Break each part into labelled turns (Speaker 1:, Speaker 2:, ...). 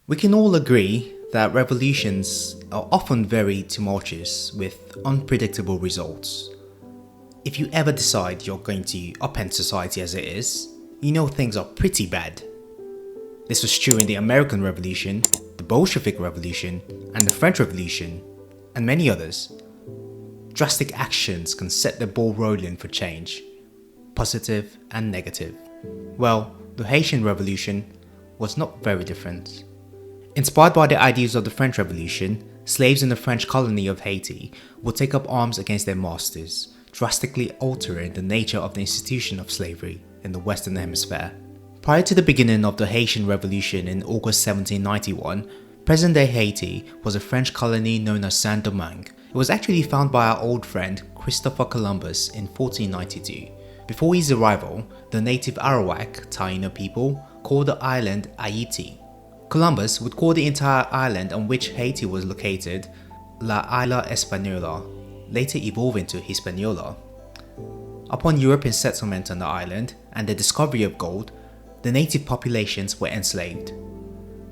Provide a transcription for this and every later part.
Speaker 1: We can all agree that revolutions are often very tumultuous with unpredictable results. If you ever decide you're going to upend society as it is, you know things are pretty bad. This was true in the American Revolution, the Bolshevik Revolution, and the French Revolution, and many others. Drastic actions can set the ball rolling for change, positive and negative. Well, the Haitian Revolution was not very different. Inspired by the ideas of the French Revolution, slaves in the French colony of Haiti would take up arms against their masters, drastically altering the nature of the institution of slavery in the Western Hemisphere. Prior to the beginning of the Haitian Revolution in August 1791, present-day Haiti was a French colony known as Saint-Domingue. It was actually found by our old friend Christopher Columbus in 1492. Before his arrival, the native Arawak Taino people called the island Haiti. Columbus would call the entire island on which Haiti was located La Isla Española, later evolving to Hispaniola. Upon European settlement on the island and the discovery of gold, the native populations were enslaved.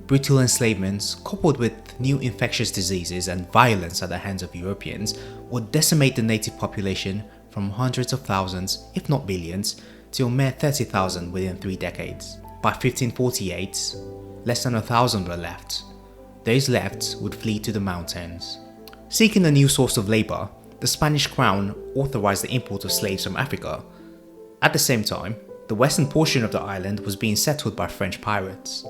Speaker 1: Brutal enslavements, coupled with new infectious diseases and violence at the hands of Europeans, would decimate the native population from hundreds of thousands, if not millions, to a mere 30,000 within 3 decades. By 1548, less than 1,000 were left. Those left would flee to the mountains. Seeking a new source of labor, the Spanish crown authorized the import of slaves from Africa. At the same time, the western portion of the island was being settled by French pirates.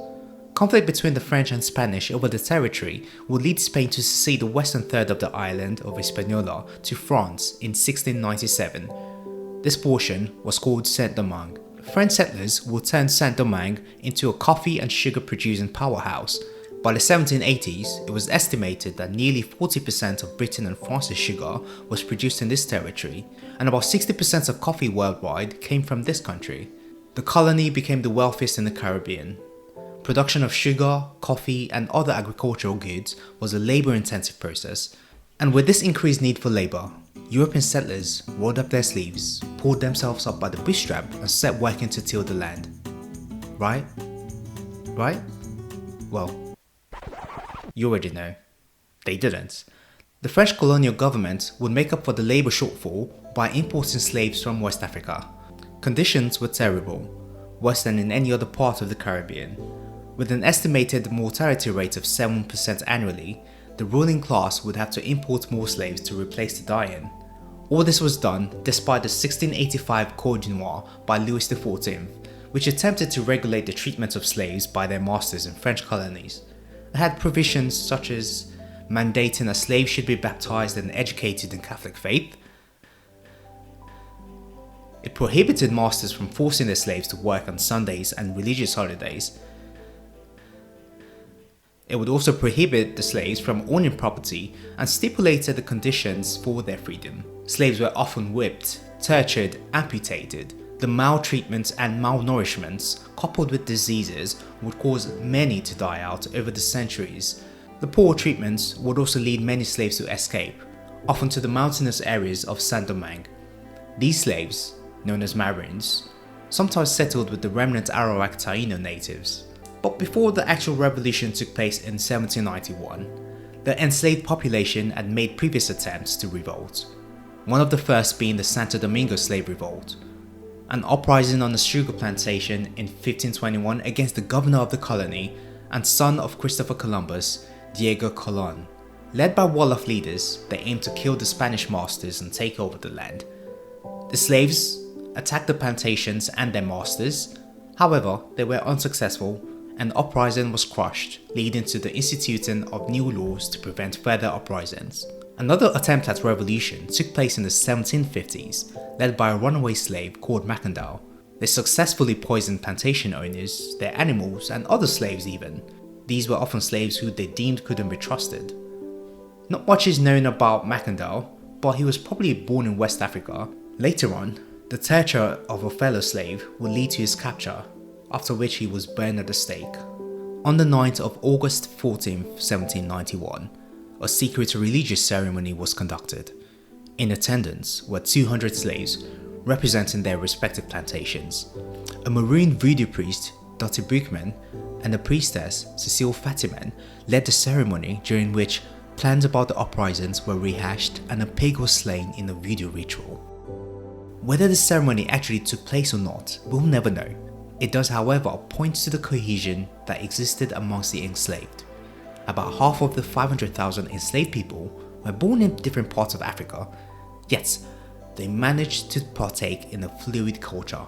Speaker 1: Conflict between the French and Spanish over the territory would lead Spain to cede the western third of the island of Hispaniola to France in 1697. This portion was called Saint-Domingue. French settlers would turn Saint-Domingue into a coffee and sugar producing powerhouse. By the 1780s, it was estimated that nearly 40% of Britain and France's sugar was produced in this territory, and about 60% of coffee worldwide came from this country. The colony became the wealthiest in the Caribbean. Production of sugar, coffee, and other agricultural goods was a labor-intensive process, and with this increased need for labor, European settlers rolled up their sleeves, pulled themselves up by the bootstrap, and set working to till the land. Right? Right? Well, you already know. They didn't. The French colonial government would make up for the labor shortfall by importing slaves from West Africa. Conditions were terrible, worse than in any other part of the Caribbean. With an estimated mortality rate of 7% annually, the ruling class would have to import more slaves to replace the dying. All this was done despite the 1685 Code du Noir by Louis XIV, which attempted to regulate the treatment of slaves by their masters in French colonies. It had provisions such as mandating a slave should be baptized and educated in Catholic faith. It prohibited masters from forcing their slaves to work on Sundays and religious holidays. It would also prohibit the slaves from owning property and stipulated the conditions for their freedom. Slaves were often whipped, tortured, amputated. The maltreatments and malnourishments, coupled with diseases, would cause many to die out over the centuries. The poor treatments would also lead many slaves to escape, often to the mountainous areas of Saint-Domingue. These slaves, known as Marines, sometimes settled with the remnant Arawak Taino natives. But before the actual revolution took place in 1791, the enslaved population had made previous attempts to revolt, one of the first being the Santo Domingo slave revolt, an uprising on a sugar plantation in 1521 against the governor of the colony and son of Christopher Columbus, Diego Colon. Led by Wolof leaders, they aimed to kill the Spanish masters and take over the land. The slaves attacked the plantations and their masters. However, they were unsuccessful, and the uprising was crushed, leading to the instituting of new laws to prevent further uprisings. Another attempt at revolution took place in the 1750s, led by a runaway slave called Macandal. They successfully poisoned plantation owners, their animals, and other slaves even. These were often slaves who they deemed couldn't be trusted. Not much is known about Macandal, but he was probably born in West Africa. Later on, the torture of a fellow slave would lead to his capture, after which he was burned at the stake. On the night of August 14, 1791, a secret religious ceremony was conducted. In attendance were 200 slaves representing their respective plantations. A maroon voodoo priest, Dr. Buchman, and the priestess, Cecile Fatiman, led the ceremony during which plans about the uprisings were rehashed and a pig was slain in a voodoo ritual. Whether the ceremony actually took place or not, we'll never know. It does, however, point to the cohesion that existed amongst the enslaved. About half of the 500,000 enslaved people were born in different parts of Africa, yet they managed to partake in a fluid culture,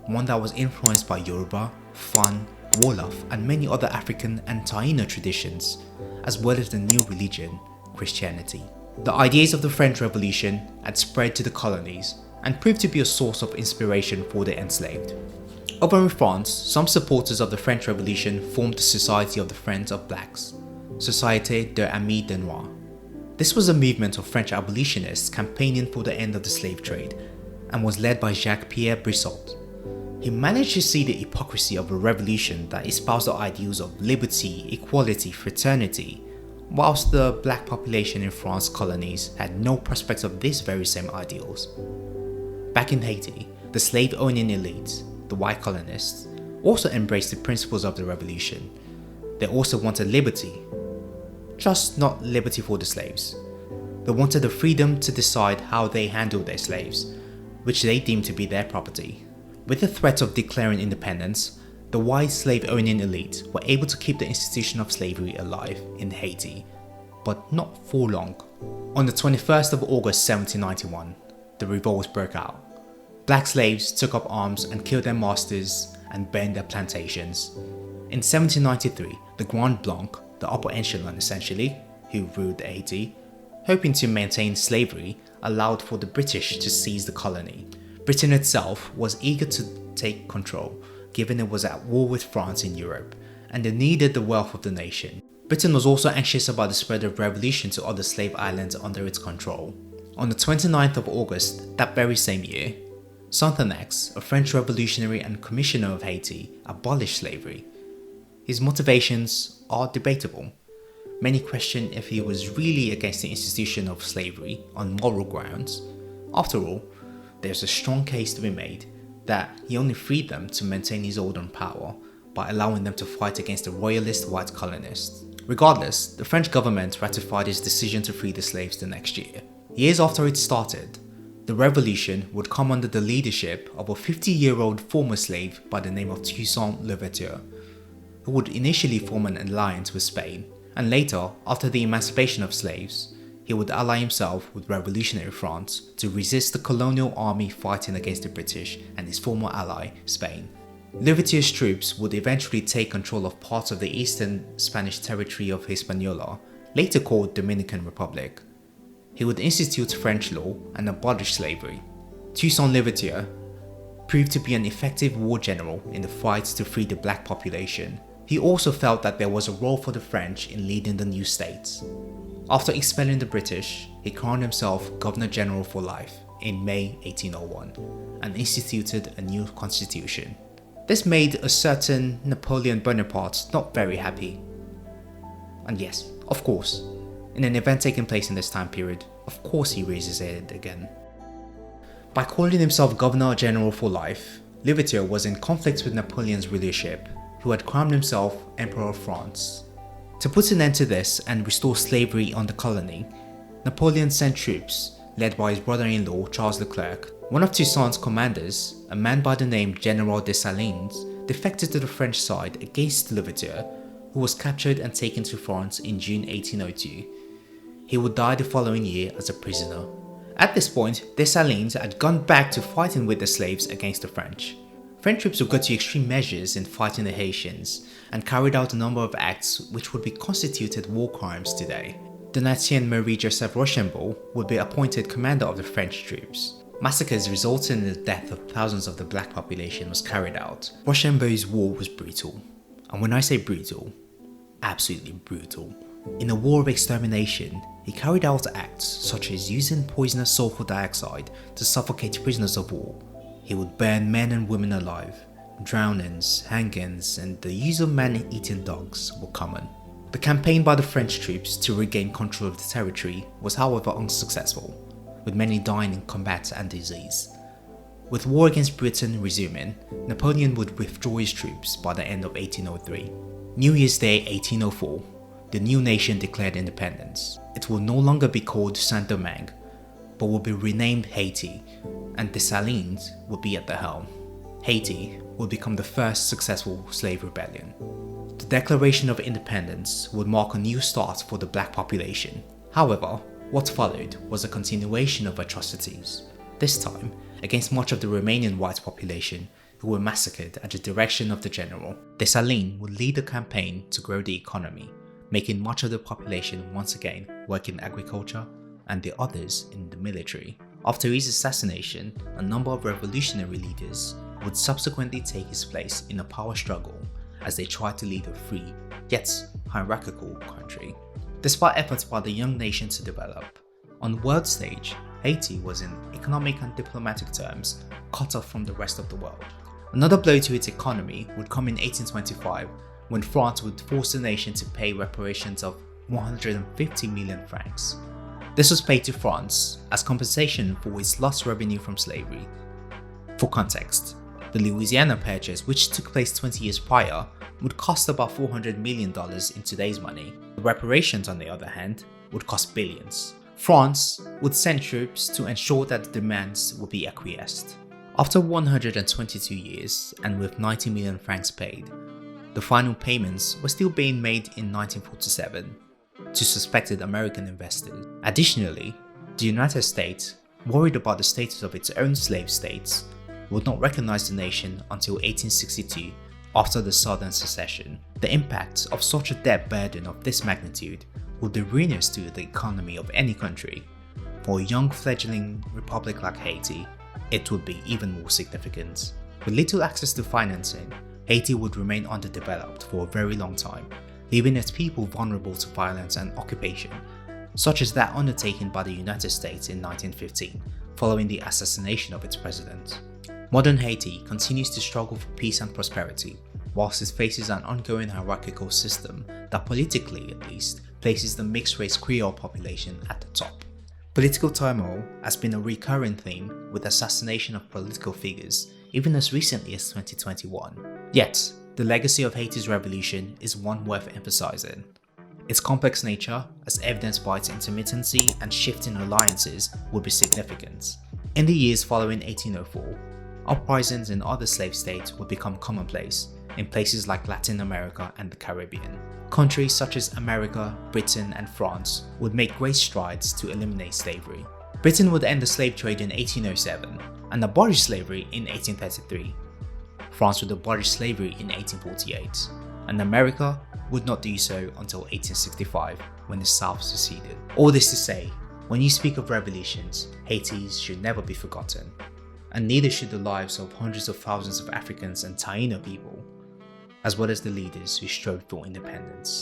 Speaker 1: one that was influenced by Yoruba, Fan, Wolof and many other African and Taino traditions, as well as the new religion, Christianity. The ideas of the French Revolution had spread to the colonies and proved to be a source of inspiration for the enslaved. Over in France, some supporters of the French Revolution formed the Society of the Friends of Blacks, Société des Amis des Noirs. This was a movement of French abolitionists campaigning for the end of the slave trade and was led by Jacques-Pierre Brissot. He managed to see the hypocrisy of a revolution that espoused the ideals of liberty, equality, fraternity, whilst the black population in France's colonies had no prospect of these very same ideals. Back in Haiti, the slave-owning elite, the white colonists, also embraced the principles of the revolution. They also wanted liberty, just not liberty for the slaves. They wanted the freedom to decide how they handled their slaves, which they deemed to be their property. With the threat of declaring independence, the white slave-owning elite were able to keep the institution of slavery alive in Haiti, but not for long. On the 21st of August 1791, the revolt broke out. Black slaves took up arms and killed their masters and burned their plantations. In 1793, the Grand Blanc, the upper echelon essentially, who ruled Haiti, hoping to maintain slavery, allowed for the British to seize the colony. Britain itself was eager to take control, given it was at war with France in Europe, and it needed the wealth of the nation. Britain was also anxious about the spread of revolution to other slave islands under its control. On the 29th of August, that very same year, Sonthonax, a French revolutionary and commissioner of Haiti, abolished slavery. His motivations are debatable. Many question if he was really against the institution of slavery on moral grounds. After all, there's a strong case to be made that he only freed them to maintain his hold on power by allowing them to fight against the royalist white colonists. Regardless, the French government ratified his decision to free the slaves the next year. Years after it started, the revolution would come under the leadership of a 50-year-old former slave by the name of Toussaint Louverture, who would initially form an alliance with Spain, and later, after the emancipation of slaves, he would ally himself with revolutionary France to resist the colonial army fighting against the British and his former ally, Spain. Louverture's troops would eventually take control of parts of the eastern Spanish territory of Hispaniola, later called Dominican Republic. He would institute French law and abolish slavery. Toussaint Louverture proved to be an effective war general in the fight to free the black population. He also felt that there was a role for the French in leading the new states. After expelling the British, he crowned himself Governor General for life in May 1801 and instituted a new constitution. This made a certain Napoleon Bonaparte not very happy. And yes, of course, in an event taking place in this time period, of course he raises his head again. By calling himself Governor General for life, Louverture was in conflict with Napoleon's rulership, who had crowned himself Emperor of France. To put an end to this and restore slavery on the colony, Napoleon sent troops, led by his brother-in-law Charles Leclerc. One of Toussaint's commanders, a man by the name General Dessalines, defected to the French side against Louverture, who was captured and taken to France in June 1802. He would die the following year as a prisoner. At this point, Dessalines had gone back to fighting with the slaves against the French. French troops would go to extreme measures in fighting the Haitians and carried out a number of acts which would be constituted war crimes today. Donatien Marie-Joseph Rochambeau would be appointed commander of the French troops. Massacres resulting in the death of thousands of the black population was carried out. Rochambeau's war was brutal. And when I say brutal, absolutely brutal. In a war of extermination, he carried out acts such as using poisonous sulfur dioxide to suffocate prisoners of war. He would burn men and women alive. Drownings, hangings, and the use of man-eating dogs were common. The campaign by the French troops to regain control of the territory was however unsuccessful, with many dying in combat and disease. With war against Britain resuming, Napoleon would withdraw his troops by the end of 1803. New Year's Day 1804, the new nation declared independence. It will no longer be called Saint-Domingue, but will be renamed Haiti, and Dessalines will be at the helm. Haiti would become the first successful slave rebellion. The Declaration of Independence would mark a new start for the black population. However, what followed was a continuation of atrocities, this time against much of the remaining white population who were massacred at the direction of the general. Dessalines would lead a campaign to grow the economy, making much of the population once again work in agriculture and the others in the military. After his assassination, a number of revolutionary leaders would subsequently take his place in a power struggle as they tried to lead a free, yet hierarchical country. Despite efforts by the young nation to develop, on the world stage, Haiti was in economic and diplomatic terms cut off from the rest of the world. Another blow to its economy would come in 1825 when France would force the nation to pay reparations of 150 million francs. This was paid to France as compensation for its lost revenue from slavery. For context, the Louisiana Purchase, which took place 20 years prior, would cost about $400 million in today's money. The reparations, on the other hand, would cost billions. France would send troops to ensure that the demands would be acquiesced. After 122 years and with 90 million francs paid, the final payments were still being made in 1947 to suspected American investors. Additionally, the United States, worried about the status of its own slave states, would not recognize the nation until 1862 after the Southern secession. The impact of such a debt burden of this magnitude would be ruinous to the economy of any country. For a young fledgling republic like Haiti, it would be even more significant. With little access to financing, Haiti would remain underdeveloped for a very long time, leaving its people vulnerable to violence and occupation, such as that undertaken by the United States in 1915, following the assassination of its president. Modern Haiti continues to struggle for peace and prosperity, whilst it faces an ongoing hierarchical system that, politically at least, places the mixed-race Creole population at the top. Political turmoil has been a recurring theme with assassination of political figures, even as recently as 2021. Yet, the legacy of Haiti's revolution is one worth emphasizing. Its complex nature, as evidenced by its intermittency and shifting alliances, would be significant. In the years following 1804, uprisings in other slave states would become commonplace in places like Latin America and the Caribbean. Countries such as America, Britain, and France would make great strides to eliminate slavery. Britain would end the slave trade in 1807 and abolish slavery in 1833. France would abolish slavery in 1848, and America would not do so until 1865 when the South seceded. All this to say, when you speak of revolutions, Haiti's should never be forgotten, and neither should the lives of hundreds of thousands of Africans and Taino people, as well as the leaders who strove for independence.